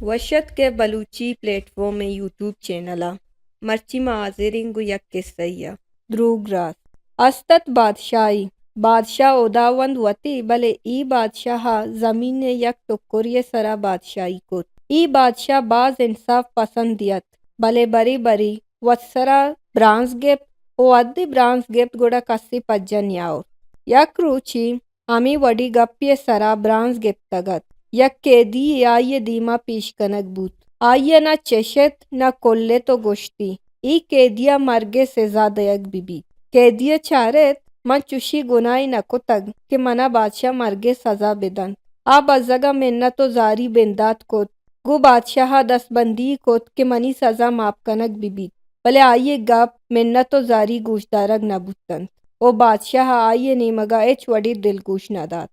وشت کے Balochi plate form میں YouTube channel مرچی معاذرین گو یک قصہ دروگ راست استت بادشاہی بادشاہ اوداوند وتی بلے ای بادشاہ زمین یک ٹکری سرا بادشاہی کت ای بادشاہ باز انصاف پسندیت بلے بری بری وسرا برانز گپ او ادی برانز گپ گوڑا کسی پجن یاؤ یک روچی ہمی وڈی گپی سرا برانز گپ تگت یک قیدی آئیے دیما پیش کنک بود آئیے نہ چشت نہ کلے تو گشتی ای قیدیا مرگے سزا دیگ بی قیدیہ چارت من چوشی گناہی نہ کتگ کہ منا بادشاہ مرگے سزا بدن آ بزگا منت و زاری بندات کت گو بادشاہ دست بندی کت کہ منی سزا معاف کنک بی بلے آئیے گپ منت و زاری گوشدارگ نہ بودتن او بادشاہ آئیے نیمگا ایچ وڈی دل گوش نہ داد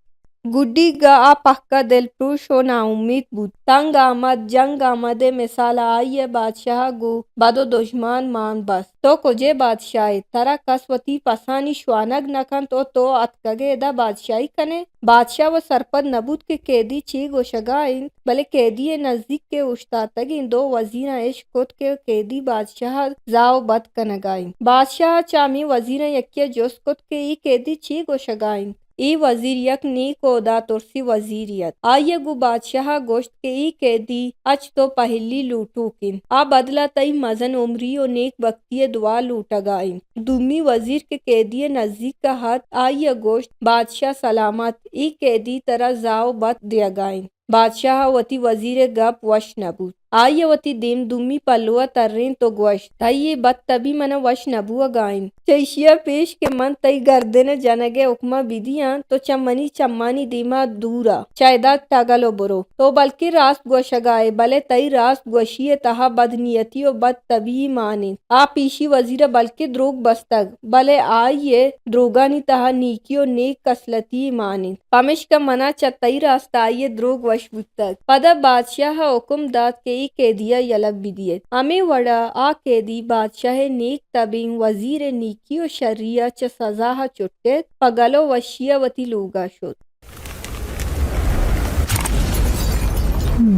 گڈی گا آ پکا دل پروش و نا امید بود تنگ آمد جنگ آمد مثال آئیے بادشاہ گو بدو دشمان مان بس تو کجے بادشاہی ترا کس وتی پسانی شوانگ نکن تو اتکگے دا بادشاہی کنے بادشاہ و سرپد نبود کے قیدی چی گوشگائن بلے قیدی نزدیک کے اشتاتگین دو وزیرہ عشق کت کے قیدی بادشاہ زاو بد کنگائن بادشاہ چامی وزیرہ یکیہ جوست کت کے ای قیدی چی گوشگائن ای وزیر یک نیک و دا ترسی وزیریت آئیے گو بادشاہ گوشت کے ای قیدی اچ تو پہلی لوٹو کن آ بدلا تئی مزن عمری و نیک بختی دعا لوٹا گائن دومی وزیر کے قیدی نزدیک کا ہاتھ آئیے گوشت بادشاہ سلامت ای قیدی ترا زاو بت دیا گائن بادشاہ وتی وزیر گپ وش نبود آئیے وتی دیم دومی پلوہ ترین تو گوشت تئی بت تبھی منا وش نبوہ گائن چیشیا پیش کے من تئی گردن جنگے حکمہ بیدیاں تو چمنی چمانی دیما دورا چائدہ ٹگلو برو تو بلکہ راست گوشگائے بلے تئی راست گوشی تہا بدنیتی و بد طبعی مانے آ پیشی وزیر بلکہ دروگ بستگ بلے آئیے دروگانی تہا نیکی و نیک کسلتی مانے پمش کا منا چتئی راست آئیے دروگ وش بودتگ پدا بادشاہ حکم داد کے ای قیدیہ یلک بیدیے ہمیں وڑا آ قیدی بادشاہ نیک تبین وزیر نیکی و شریعہ چ سزا چٹت پگلو وشیہ وتی لوگا شد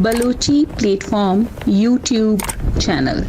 Balochi plate form YouTube channel